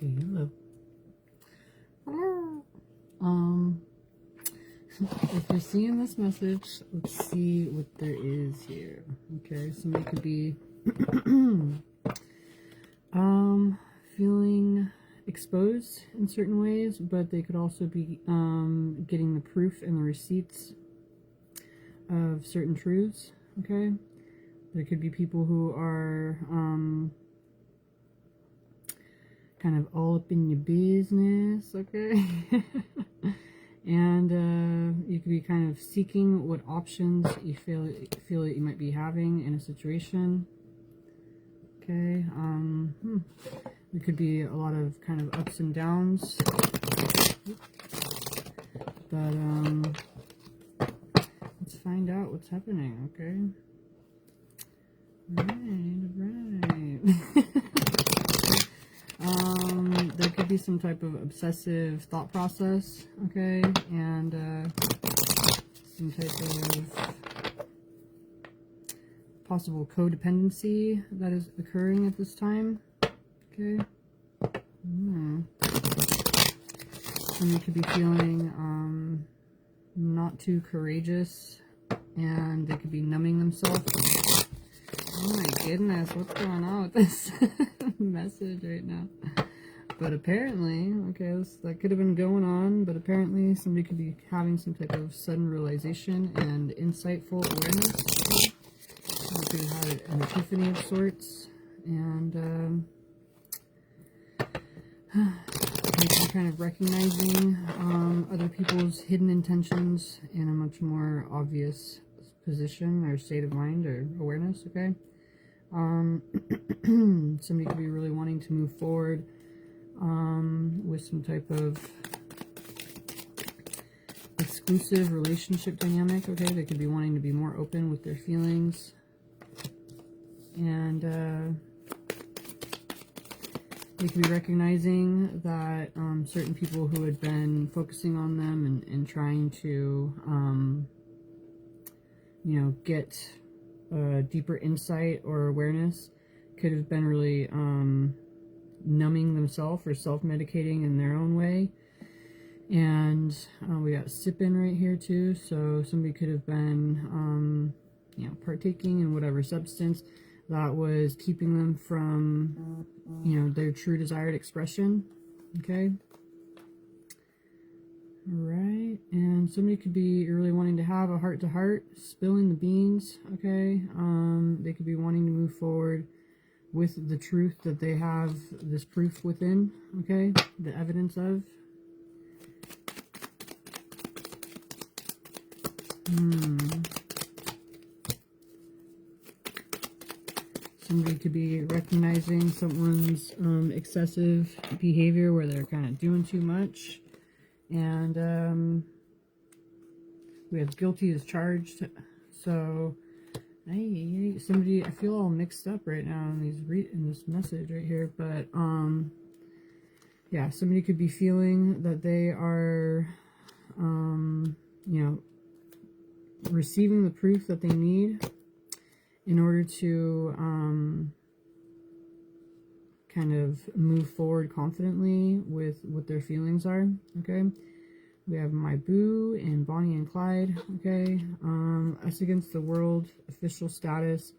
Okay, hello. Hello. If you're seeing this message, let's see what there is here. Okay, somebody could be feeling exposed in certain ways, but they could also be getting the proof and the receipts of certain truths. Okay, there could be people who are kind of all up in your business. Okay. And you could be kind of seeking what options you feel that you might be having in a situation. Okay, there could be a lot of kind of ups and downs, but let's find out what's happening. Okay, right. There could be some type of obsessive thought process, okay, and some type of possible codependency that is occurring at this time, okay. Somebody could be feeling not too courageous, and they could be numbing themselves. Oh my goodness, what's going on with this message right now? But apparently, okay, that could have been going on, but apparently somebody could be having some type of sudden realization and insightful awareness. They could have had an epiphany of sorts, and maybe kind of recognizing other people's hidden intentions in a much more obvious position or state of mind or awareness, okay? Somebody could be really wanting to move forward with some type of exclusive relationship dynamic, okay? They could be wanting to be more open with their feelings, and they could be recognizing that certain people who had been focusing on them and trying to you know, get deeper insight or awareness could have been really numbing themselves or self-medicating in their own way. And we got sipping right here too, so somebody could have been you know, partaking in whatever substance that was keeping them from, you know, their true desired expression, okay. Alright, and somebody could be really wanting to have a heart-to-heart, spilling the beans, okay. They could be wanting to move forward with the truth that they have this proof within, okay, the evidence of. Somebody could be recognizing someone's excessive behavior where they're kind of doing too much. And we have guilty as charged. So somebody, I feel all mixed up right now in this message right here, but yeah, somebody could be feeling that they are you know, receiving the proof that they need in order to kind of move forward confidently with what their feelings are, okay. We have My Boo and Bonnie and Clyde, okay. Us Against the World, official status.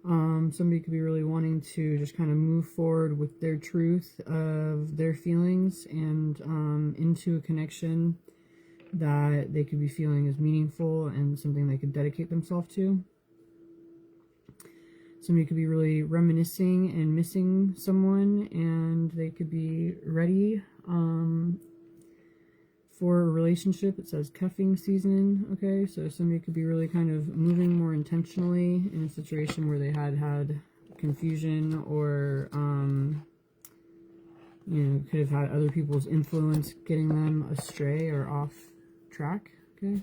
Somebody could be really wanting to just kind of move forward with their truth of their feelings and into a connection that they could be feeling is meaningful and something they could dedicate themselves to. Somebody could be really reminiscing and missing someone, and they could be ready for a relationship. It says cuffing season, okay? So somebody could be really kind of moving more intentionally in a situation where they had confusion or, you know, could have had other people's influence getting them astray or off track, okay?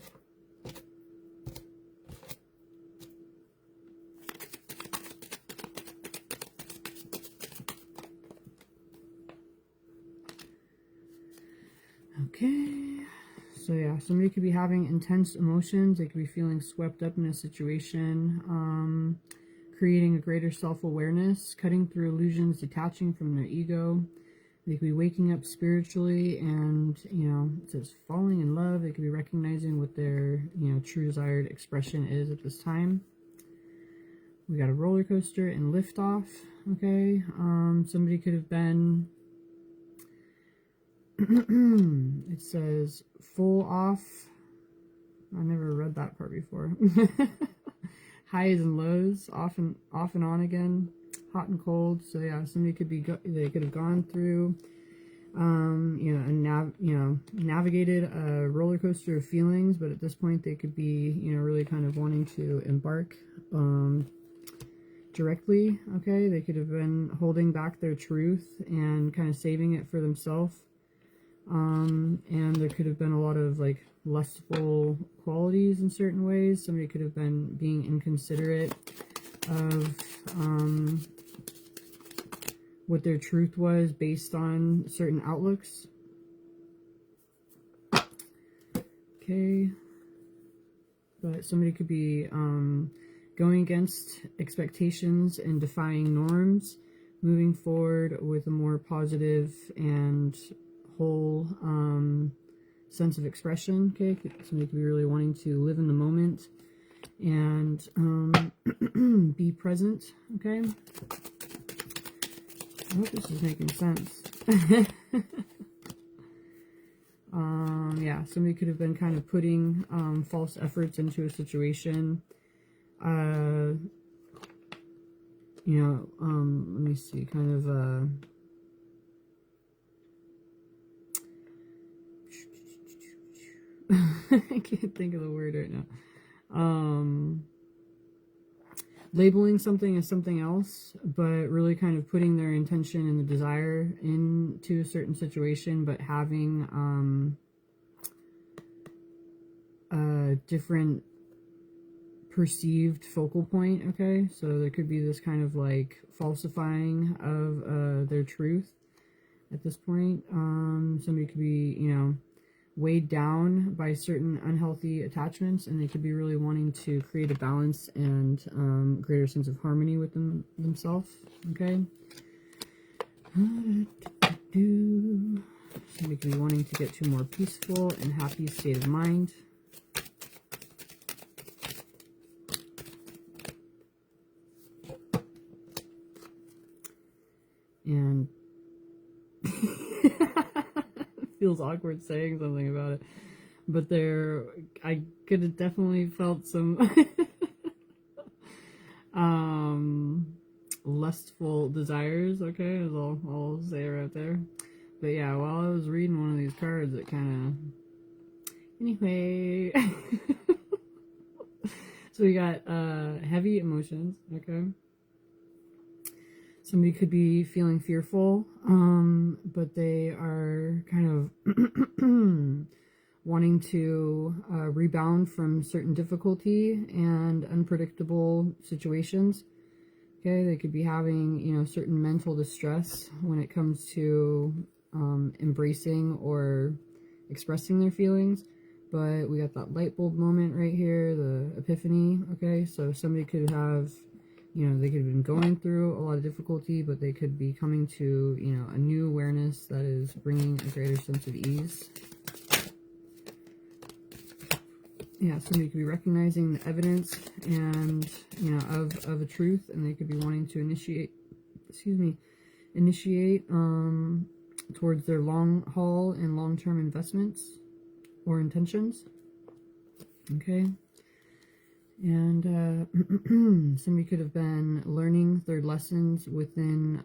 Okay, so yeah, somebody could be having intense emotions. They could be feeling swept up in a situation, creating a greater self-awareness, cutting through illusions, detaching from their ego, They could be waking up spiritually, and, you know, it says falling in love. They could be recognizing what their, you know, true desired expression is at this time. We got a roller coaster and liftoff. Okay. Somebody could have been, it says full off. I never read that part before. Highs and lows, off and on again, hot and cold. So yeah, somebody could be, they could have gone through, you know, navigated a roller coaster of feelings, but at this point they could be, you know, really kind of wanting to embark, directly. Okay, they could have been holding back their truth and kind of saving it for themselves. And there could have been a lot of like lustful qualities in certain ways. Somebody could have been being inconsiderate of what their truth was based on certain outlooks. Okay. But somebody could be going against expectations and defying norms, moving forward with a more positive and whole sense of expression. Okay, somebody could be really wanting to live in the moment and be present. Okay, I hope this is making sense. Yeah, somebody could have been kind of putting false efforts into a situation. You know, let me see, kind of I can't think of the word right now. Labeling something as something else, but really kind of putting their intention and the desire into a certain situation, but having a different perceived focal point. Okay, so there could be this kind of like falsifying of their truth at this point. Somebody could be, you know, weighed down by certain unhealthy attachments, and they could be really wanting to create a balance and greater sense of harmony with themselves. Okay. Somebody could be wanting to get to a more peaceful and happy state of mind. And feels awkward saying something about it, but I could have definitely felt some lustful desires. Okay, is all I'll say right there. But yeah, while I was reading one of these cards, it kind of, anyway. So we got heavy emotions. Okay, somebody could be feeling fearful, but they are kind of wanting to rebound from certain difficulty and unpredictable situations. Okay, they could be having, you know, certain mental distress when it comes to embracing or expressing their feelings. But we got that light bulb moment right here, the epiphany. Okay, so somebody could have, you know, they could have been going through a lot of difficulty, but they could be coming to, you know, a new awareness that is bringing a greater sense of ease. Yeah, somebody could be recognizing the evidence and, you know, of a truth, and they could be wanting to initiate towards their long haul and long-term investments or intentions. Okay. And somebody could have been learning their lessons within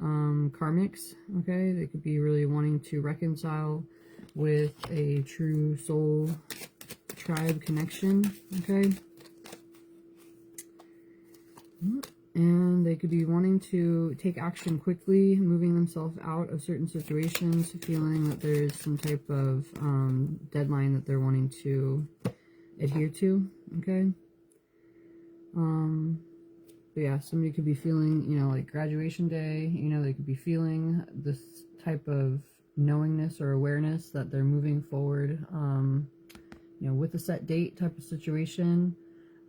karmics. Okay, they could be really wanting to reconcile with a true soul tribe connection. Okay, and they could be wanting to take action quickly, moving themselves out of certain situations, feeling that there's some type of deadline that they're wanting to adhere to. Okay. But yeah, somebody could be feeling, you know, like graduation day, you know, they could be feeling this type of knowingness or awareness that they're moving forward, you know, with a set date type of situation,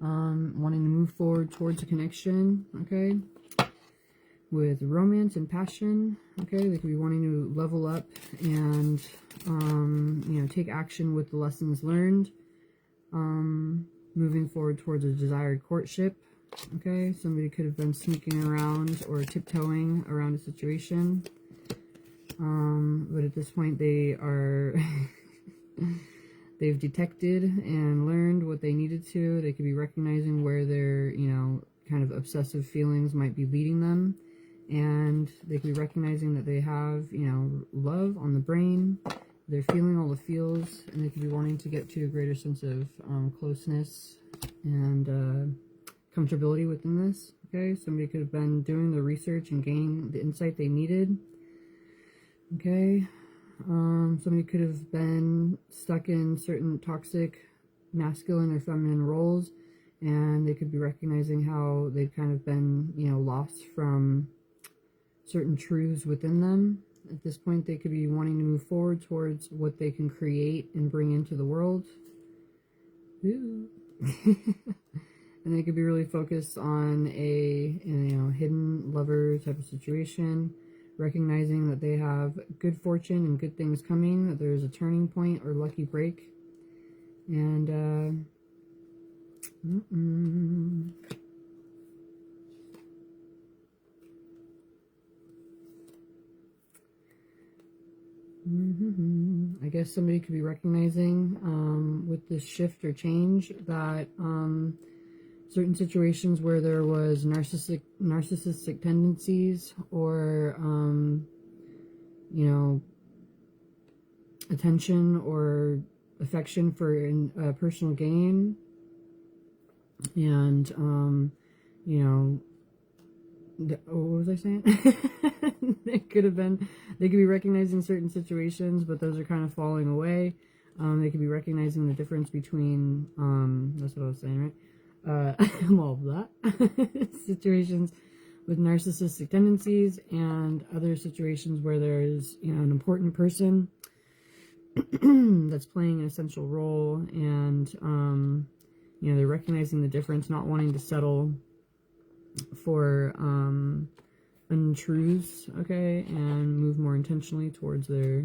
wanting to move forward towards a connection. Okay. with romance and passion. Okay, they could be wanting to level up and, you know, take action with the lessons learned. Moving forward towards a desired courtship. Okay, somebody could have been sneaking around or tiptoeing around a situation. But at this point they are they've detected and learned what they needed to. They could be recognizing where their, you know, kind of obsessive feelings might be leading them. And they could be recognizing that they have, you know, love on the brain. They're feeling all the feels, and they could be wanting to get to a greater sense of closeness and comfortability within this. Okay, somebody could have been doing the research and gaining the insight they needed. Okay, somebody could have been stuck in certain toxic masculine or feminine roles, and they could be recognizing how they've kind of been, you know, lost from certain truths within them. At this point, they could be wanting to move forward towards what they can create and bring into the world. Ooh. And they could be really focused on a, you know, hidden lover type of situation, recognizing that they have good fortune and good things coming, that there's a turning point or lucky break. And I guess somebody could be recognizing with this shift or change that certain situations where there was narcissistic tendencies or you know, attention or affection for personal gain, and you know, what was I saying? They could be recognizing certain situations, but those are kind of falling away. They could be recognizing the difference between, that's what I was saying, right? Well, that situations with narcissistic tendencies and other situations where there's, you know, an important person that's playing an essential role, and, you know, they're recognizing the difference, not wanting to settle for untruths, okay, and move more intentionally towards their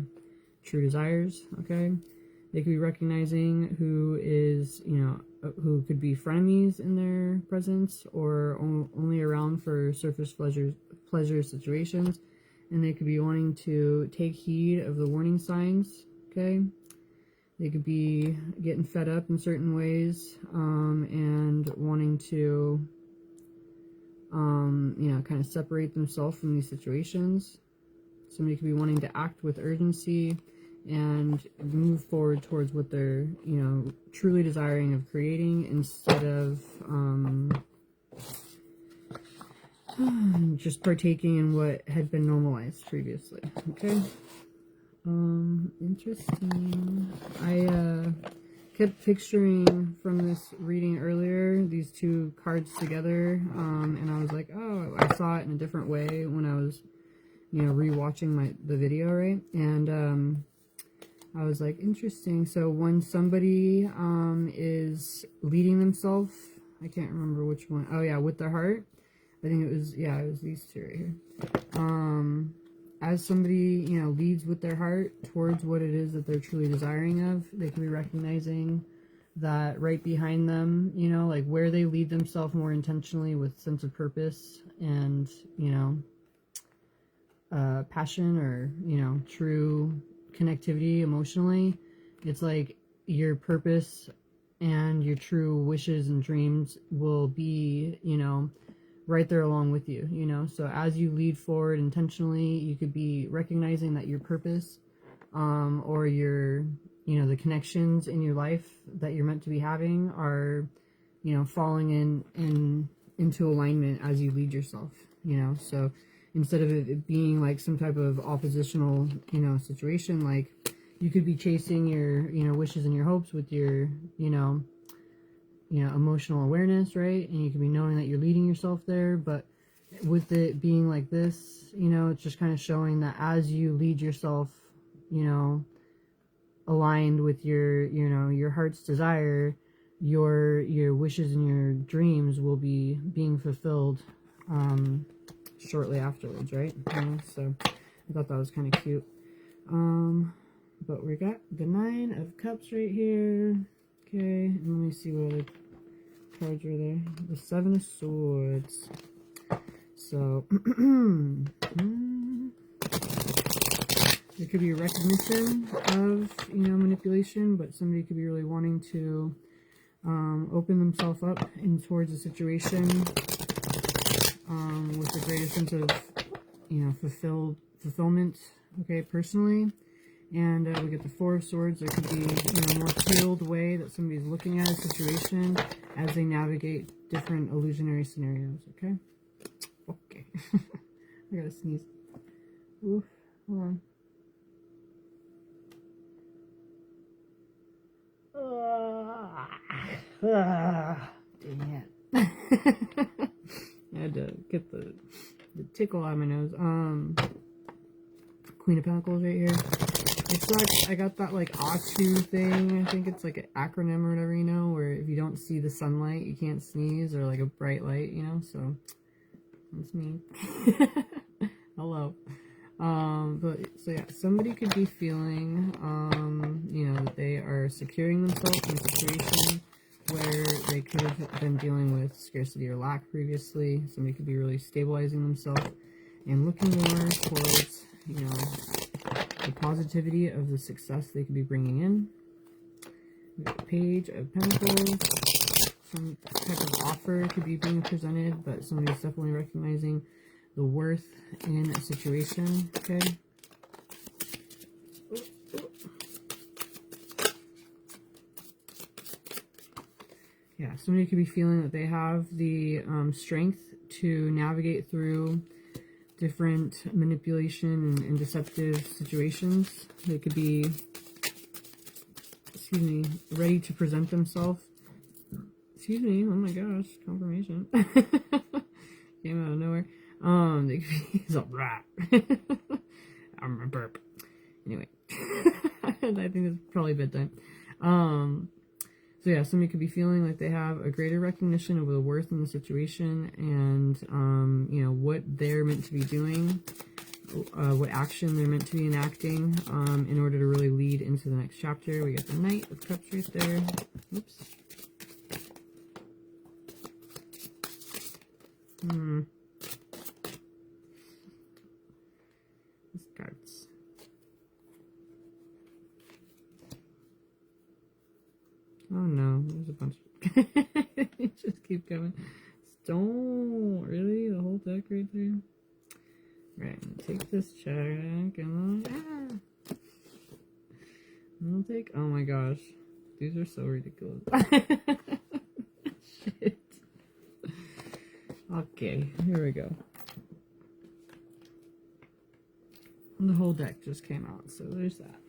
true desires. Okay, they could be recognizing who is, you know, who could be frenemies in their presence or only around for surface pleasure situations, and they could be wanting to take heed of the warning signs. Okay, they could be getting fed up in certain ways, and wanting to you know, kind of separate themselves from these situations. Somebody could be wanting to act with urgency and move forward towards what they're, you know, truly desiring of creating, instead of just partaking in what had been normalized previously. Okay, interesting. I kept picturing from this reading earlier these two cards together, and I was like, oh, I saw it in a different way when I was, you know, rewatching the video, right? And I was like, interesting. So when somebody is leading themselves, I can't remember which one. Oh yeah, with their heart. I think it was, yeah, it was these two right here. As somebody, you know, leads with their heart towards what it is that they're truly desiring of, they can be recognizing that right behind them, you know, like where they lead themselves more intentionally with sense of purpose and, you know, passion, or, you know, true connectivity emotionally. It's like your purpose and your true wishes and dreams will be, you know, right there along with you, you know. So as you lead forward intentionally, you could be recognizing that your purpose, or your, you know, the connections in your life that you're meant to be having are, you know, falling into alignment as you lead yourself, you know. So instead of it being like some type of oppositional, you know, situation, like you could be chasing your, you know, wishes and your hopes with your, you know, emotional awareness, right? And you can be knowing that you're leading yourself there, but with it being like this, you know, it's just kind of showing that as you lead yourself, you know, aligned with your, you know, your heart's desire, your wishes and your dreams will be being fulfilled, shortly afterwards, right? So I thought that was kind of cute. But we got the 9 of Cups right here. Okay, and let me see what other cards are there. The 7 of Swords. So, there could be a recognition of, manipulation, but somebody could be really wanting to open themselves up in towards a situation with a greater sense of, fulfillment, okay, personally. And we get the 4 of Swords. There could be, a more healed way that somebody's looking at a situation as they navigate different illusionary scenarios, okay? Okay. I gotta sneeze. Oof, hold on. Dang it. I had to get the tickle out of my nose. Queen of Pentacles right here. It sucks. I got that like ATU thing. I think it's like an acronym or whatever, where if you don't see the sunlight, you can't sneeze, or like a bright light, so that's me. Hello. But so yeah, somebody could be feeling, that they are securing themselves in a situation where they could have been dealing with scarcity or lack previously. Somebody could be really stabilizing themselves and looking more towards, the positivity of the success they could be bringing in. We got the Page of Pentacles. Some type of offer could be being presented, but somebody's definitely recognizing the worth in a situation, okay? Yeah, somebody could be feeling that they have the strength to navigate through different manipulation and deceptive situations. They could be, ready to present themselves. Oh my gosh, confirmation. Came out of nowhere. They could be, he's a rat. I'm a burp. Anyway, I think it's probably bedtime. So yeah, somebody could be feeling like they have a greater recognition of the worth in the situation and, what they're meant to be doing, what action they're meant to be enacting in order to really lead into the next chapter. We got the Knight of Cups right there. Oops. These cards. Oh no, there's a bunch. They just keep coming. Stone, really? The whole deck right there? Right, take this check and I'll take. Oh my gosh, these are so ridiculous. Shit. Okay, here we go. The whole deck just came out, so there's that.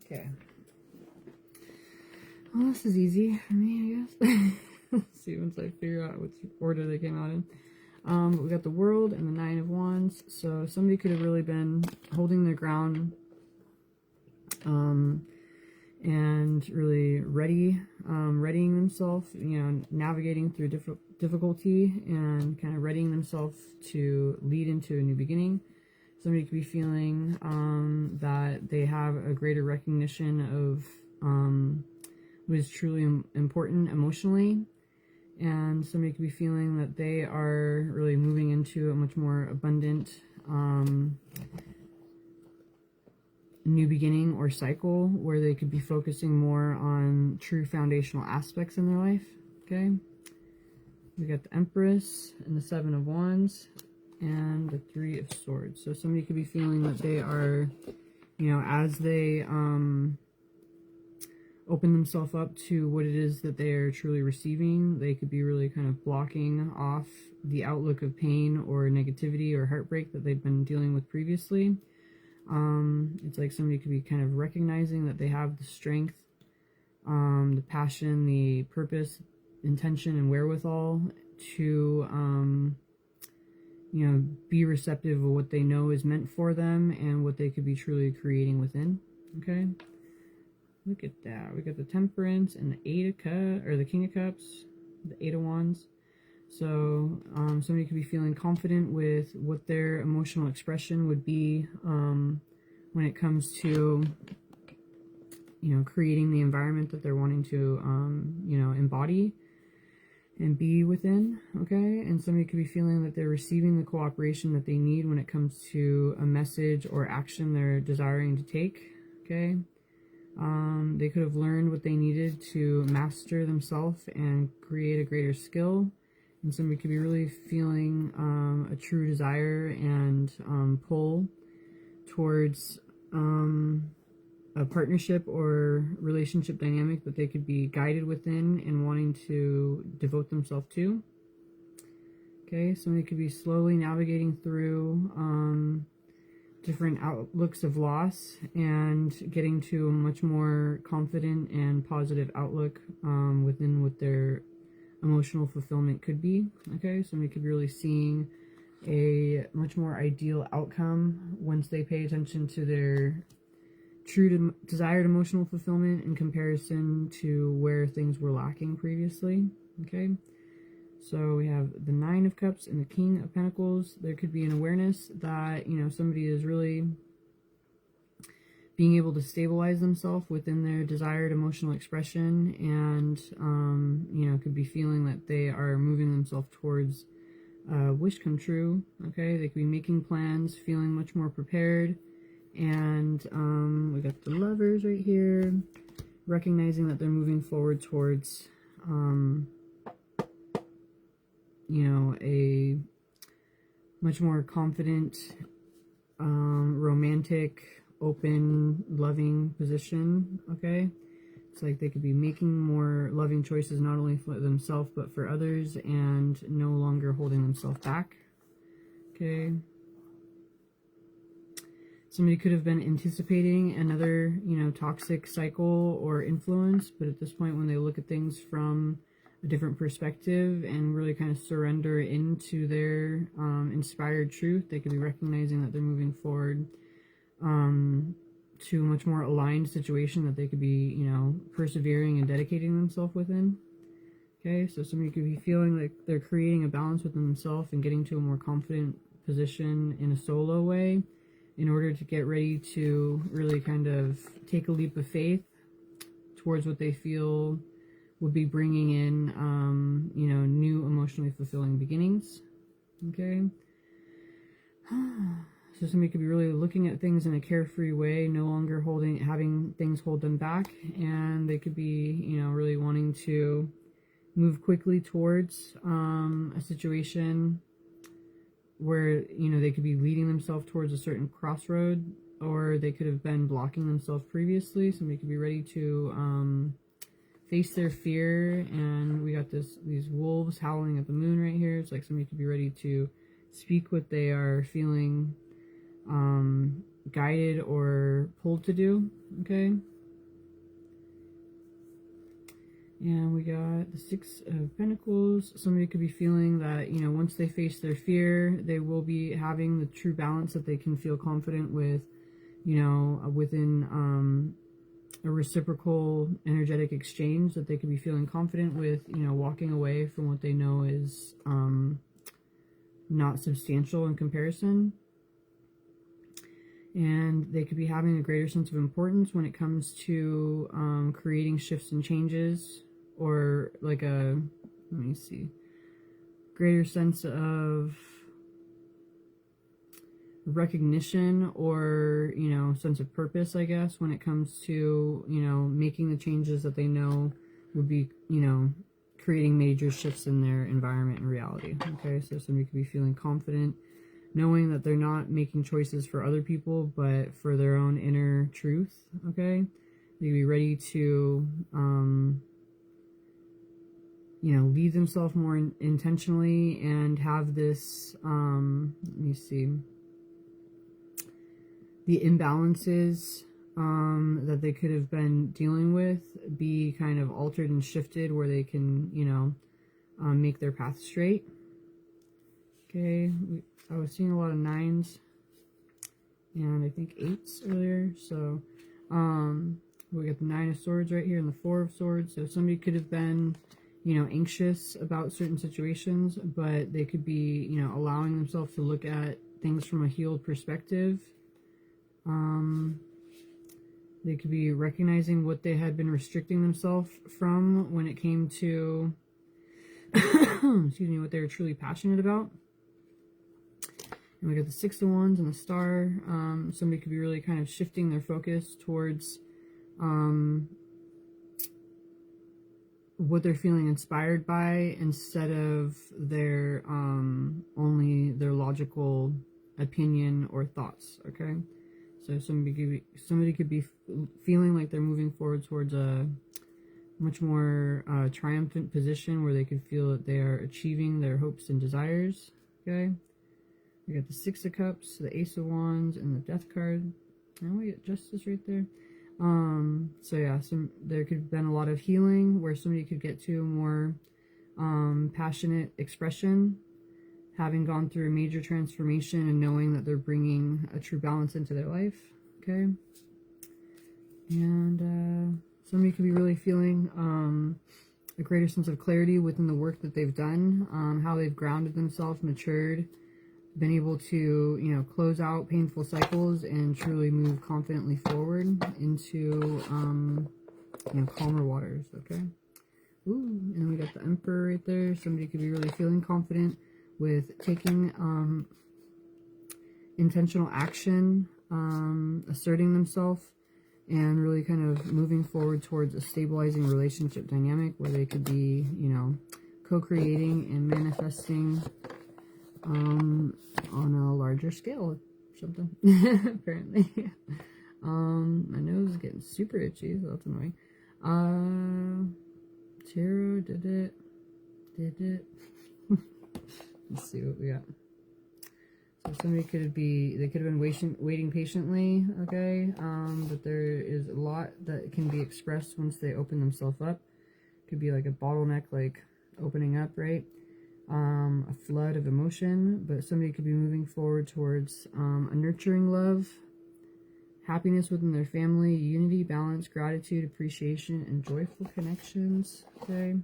Okay. Well, this is easy for me, I guess. Let's see once I figure out which order they came out in. But we got the World and the 9 of Wands. So somebody could have really been holding their ground and really readying themselves, navigating through difficulty and kind of readying themselves to lead into a new beginning. Somebody could be feeling that they have a greater recognition of what is truly important emotionally. And somebody could be feeling that they are really moving into a much more abundant new beginning or cycle where they could be focusing more on true foundational aspects in their life. Okay. We got the Empress and the 7 of Wands and the 3 of Swords. So somebody could be feeling that they are, as they open themselves up to what it is that they are truly receiving, they could be really kind of blocking off the outlook of pain or negativity or heartbreak that they've been dealing with previously. It's like somebody could be kind of recognizing that they have the strength, the passion, the purpose, intention, and wherewithal to, be receptive of what they know is meant for them and what they could be truly creating within. Okay. Look at that. We got the Temperance and the Eight of Cups, or the King of Cups, the Eight of Wands. So somebody could be feeling confident with what their emotional expression would be when it comes to, you know, creating the environment that they're wanting to, you know, embody and be within, okay? And somebody could be feeling that they're receiving the cooperation that they need when it comes to a message or action they're desiring to take, okay? They could have learned what they needed to master themselves and create a greater skill. And somebody could be really feeling a true desire and pull towards a partnership or relationship dynamic that they could be guided within and wanting to devote themselves to. Okay, somebody could be slowly navigating through different outlooks of loss and getting to a much more confident and positive outlook within what their emotional fulfillment could be. Okay, somebody could be really seeing a much more ideal outcome once they pay attention to their true desired emotional fulfillment in comparison to where things were lacking previously. Okay, so we have the Nine of Cups and the King of Pentacles. There could be an awareness that, you know, somebody is really being able to stabilize themselves within their desired emotional expression, and you know, could be feeling that they are moving themselves towards wish come true. Okay, they could be making plans, feeling much more prepared. And we got the Lovers right here, recognizing that they're moving forward towards you know, a much more confident, romantic, open, loving position. Okay, it's like they could be making more loving choices, not only for themselves but for others, and no longer holding themselves back. Okay, somebody could have been anticipating another, you know, toxic cycle or influence, but at this point, when they look at things from a different perspective and really kind of surrender into their inspired truth, they could be recognizing that they're moving forward to a much more aligned situation that they could be, you know, persevering and dedicating themselves within. Okay, so somebody could be feeling like they're creating a balance within themselves and getting to a more confident position in a solo way in order to get ready to really kind of take a leap of faith towards what they feel would be bringing in, you know, new emotionally fulfilling beginnings. Okay. So somebody could be really looking at things in a carefree way, no longer having things hold them back, and they could be, you know, really wanting to move quickly towards a situation where, you know, they could be leading themselves towards a certain crossroad, or they could have been blocking themselves previously. Somebody could be ready to face their fear, and we got these wolves howling at the moon right here. It's like somebody could be ready to speak what they are feeling guided or pulled to do. Okay, and we got the Six of Pentacles. Somebody could be feeling that, you know, once they face their fear, they will be having the true balance that they can feel confident with, you know, within a reciprocal energetic exchange, that they could be feeling confident with, you know, walking away from what they know is not substantial in comparison. And they could be having a greater sense of importance when it comes to creating shifts and changes, or like a, let me see, greater sense of recognition or, you know, sense of purpose, I guess, when it comes to, you know, making the changes that they know would be, you know, creating major shifts in their environment and reality. Okay, so somebody could be feeling confident, knowing that they're not making choices for other people, but for their own inner truth. Okay, they could be ready to, you know, lead themselves more intentionally and have this, let me see, the imbalances that they could have been dealing with be kind of altered and shifted, where they can, you know, make their path straight. Okay, I was seeing a lot of 9s and I think 8s earlier, so We got the Nine of Swords right here and the Four of Swords. So somebody could have been, you know, anxious about certain situations, but they could be, you know, allowing themselves to look at things from a healed perspective. They could be recognizing what they had been restricting themselves from when it came to, excuse me, what they were truly passionate about. And we got the Six of Wands and the Star. Somebody could be really kind of shifting their focus towards what they're feeling inspired by instead of their only their logical opinion or thoughts. Okay, so somebody could be feeling like they're moving forward towards a much more triumphant position where they could feel that they are achieving their hopes and desires. Okay, we got the Six of Cups, the Ace of Wands, and the Death card. And we get Justice right there. So yeah, there could have been a lot of healing where somebody could get to a more passionate expression, having gone through a major transformation and knowing that they're bringing a true balance into their life. Okay, and somebody could be really feeling a greater sense of clarity within the work that they've done, how they've grounded themselves, matured, been able to, you know, close out painful cycles and truly move confidently forward into, you know, calmer waters. Okay. Ooh, and we got the Emperor right there. Somebody could be really feeling confident with taking intentional action, asserting themselves, and really kind of moving forward towards a stabilizing relationship dynamic where they could be, you know, co-creating and manifesting on a larger scale or something. Apparently. My nose is getting super itchy, so that's annoying. Tarot did it. Let's see what we got. So somebody they could have been waiting patiently, okay? But there is a lot that can be expressed once they open themselves up. Could be like a bottleneck, like opening up, right? A flood of emotion, but somebody could be moving forward towards a nurturing love, happiness within their family, unity, balance, gratitude, appreciation, and joyful connections. Okay,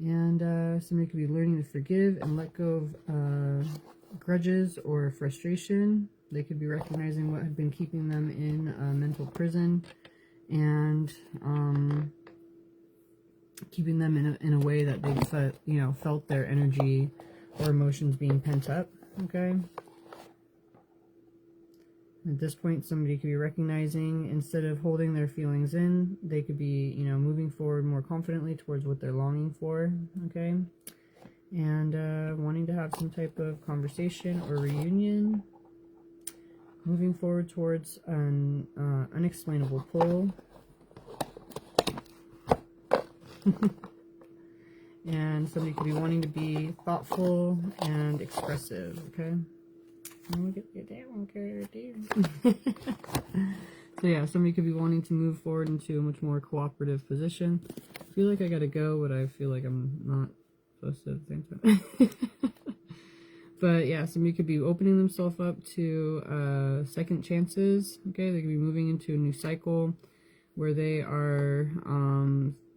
and somebody could be learning to forgive and let go of grudges or frustration. They could be recognizing what had been keeping them in a mental prison and keeping them in a way that they felt their energy or emotions being pent up. Okay, at this point somebody could be recognizing, instead of holding their feelings in, they could be, you know, moving forward more confidently towards what they're longing for. Okay, and wanting to have some type of conversation or reunion, moving forward towards an unexplainable pull. And somebody could be wanting to be thoughtful and expressive. Okay, and we get that one card there. So yeah, somebody could be wanting to move forward into a much more cooperative position. I feel like I gotta go, but I feel like I'm not supposed to at the same time. But yeah, somebody could be opening themselves up to second chances. Okay, they could be moving into a new cycle where they are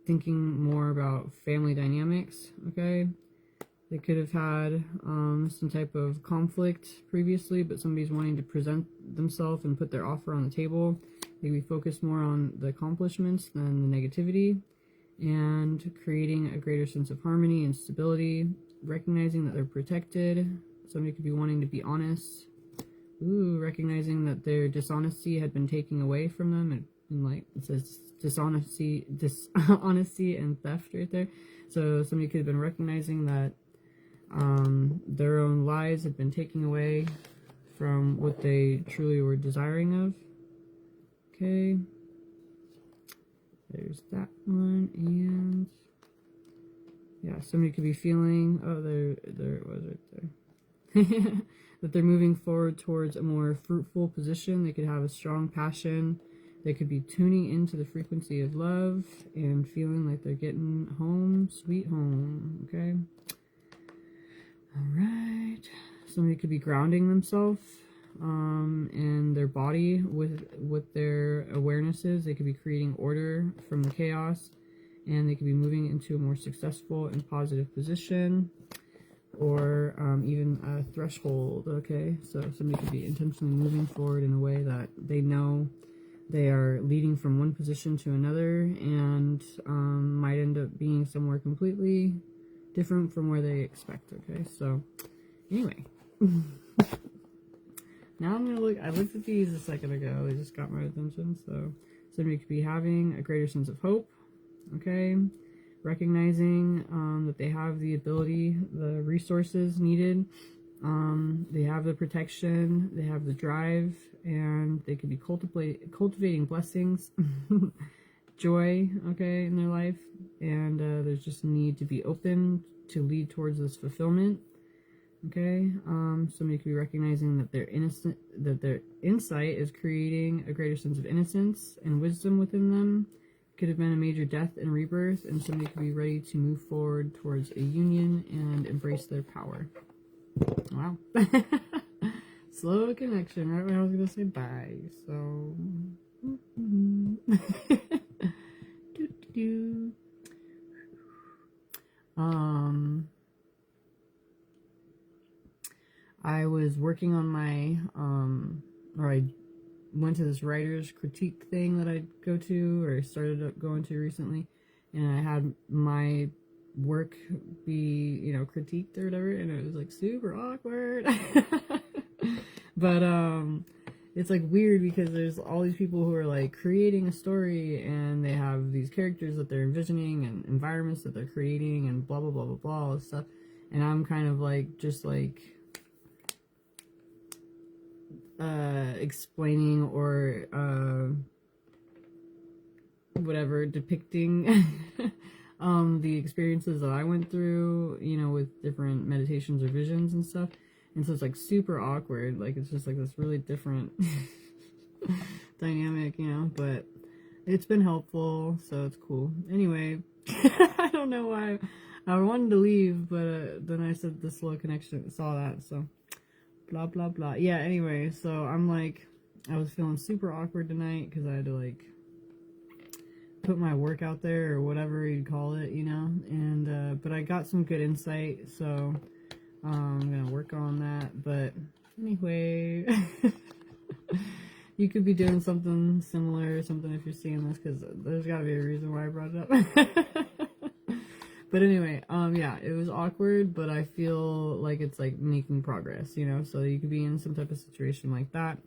thinking more about family dynamics. Okay, they could have had some type of conflict previously, but somebody's wanting to present themselves and put their offer on the table. They could be focused more on the accomplishments than the negativity, and creating a greater sense of harmony and stability, recognizing that they're protected. Somebody could be wanting to be honest. Ooh, recognizing that their dishonesty had been taken away from them, and like it says dishonesty and theft right there. So somebody could have been recognizing that their own lives had been taken away from what they truly were desiring of. Okay, there's that one. And yeah, somebody could be feeling, oh, there it was right there. That they're moving forward towards a more fruitful position. They could have a strong passion. They could be tuning into the frequency of love and feeling like they're getting home, sweet home. Okay. All right. Somebody could be grounding themselves in their body with their awarenesses. They could be creating order from the chaos, and they could be moving into a more successful and positive position, or even a threshold. Okay, so somebody could be intentionally moving forward in a way that they know they are leading from one position to another, and might end up being somewhere completely different from where they expect. Okay, so anyway, now I'm gonna look. I looked at these a second ago. They just got my attention. So somebody could be having a greater sense of hope. Okay, recognizing that they have the ability, the resources needed. They have the protection, they have the drive, and they could be cultivating blessings, joy, okay, in their life. And there's just a need to be open to lead towards this fulfillment. Okay, somebody could be recognizing that their insight is creating a greater sense of innocence and wisdom within them. Could have been a major death and rebirth, and somebody could be ready to move forward towards a union and embrace their power. Wow. Slow connection, right when I was gonna say bye. So I was working on my or I went to this writer's critique thing that I go to, or started going to recently, and I had my work be, you know, critiqued or whatever, and it was like super awkward. But it's like weird because there's all these people who are like creating a story, and they have these characters that they're envisioning and environments that they're creating and blah blah blah blah blah, all this stuff, and I'm kind of like just like explaining or whatever, depicting the experiences that I went through, you know, with different meditations or visions and stuff. And so it's like super awkward, like it's just like this really different dynamic, you know, but it's been helpful, so it's cool. Anyway, I don't know why I wanted to leave, but then I said the slow connection, saw that, so blah blah blah. Yeah, anyway, so I'm like, I was feeling super awkward tonight because I had to like put my work out there, or whatever you'd call it, you know, and but I got some good insight, so I'm gonna work on that. But anyway, you could be doing something similar or something if you're seeing this, because there's gotta be a reason why I brought it up. But anyway, yeah, it was awkward, but I feel like it's like making progress, you know, so you could be in some type of situation like that,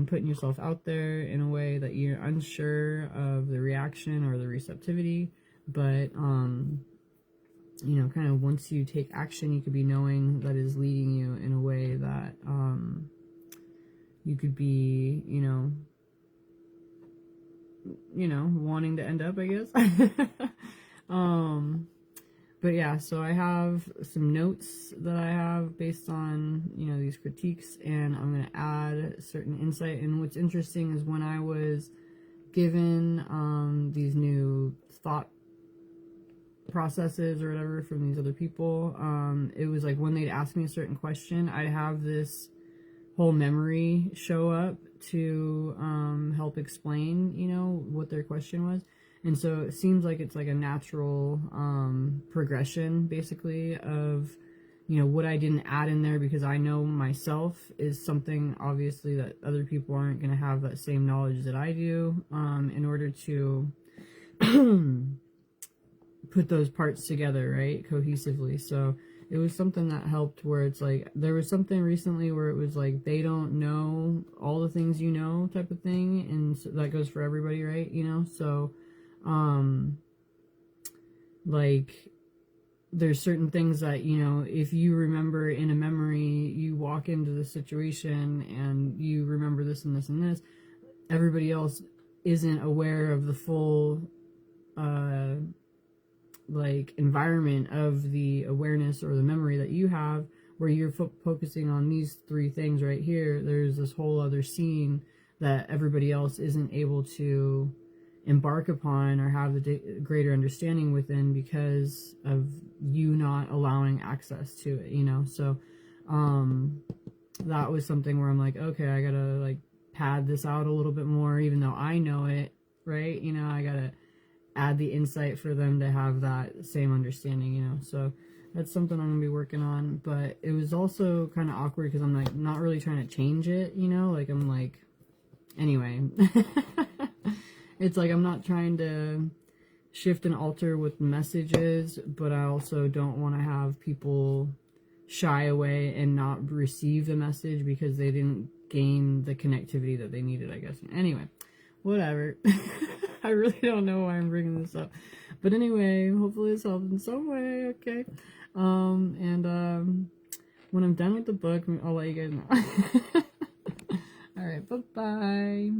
putting yourself out there in a way that you're unsure of the reaction or the receptivity, but, you know, kind of once you take action, you could be knowing that is leading you in a way that, you could be, you know, wanting to end up, I guess. But yeah, so I have some notes that I have based on, you know, these critiques, and I'm going to add certain insight. And what's interesting is when I was given these new thought processes or whatever from these other people, it was like when they'd ask me a certain question, I'd have this whole memory show up to help explain, you know, what their question was. And so it seems like it's like a natural progression, basically, of, you know, what I didn't add in there because I know myself is something, obviously, that other people aren't going to have that same knowledge that I do, in order to put those parts together, right, cohesively. So it was something that helped, where it's like, there was something recently where it was like, they don't know all the things you know, type of thing, and so that goes for everybody, right, you know, so like, there's certain things that, you know, if you remember in a memory, you walk into the situation and you remember this and this and this, everybody else isn't aware of the full like environment of the awareness or the memory that you have, where you're focusing on these three things right here. There's this whole other scene that everybody else isn't able to embark upon or have the greater understanding within, because of you not allowing access to it, you know. So that was something where I'm like, okay, I gotta like pad this out a little bit more, even though I know it, right? You know, I gotta add the insight for them to have that same understanding, you know. So that's something I'm gonna be working on. But it was also kind of awkward because I'm like not really trying to change it, you know. Like I'm like, anyway, it's like I'm not trying to shift and alter with messages, but I also don't want to have people shy away and not receive the message because they didn't gain the connectivity that they needed, I guess. Anyway, whatever. I really don't know why I'm bringing this up. But anyway, hopefully it's helped in some way, okay? When I'm done with the book, I'll let you guys know. Alright, bye-bye.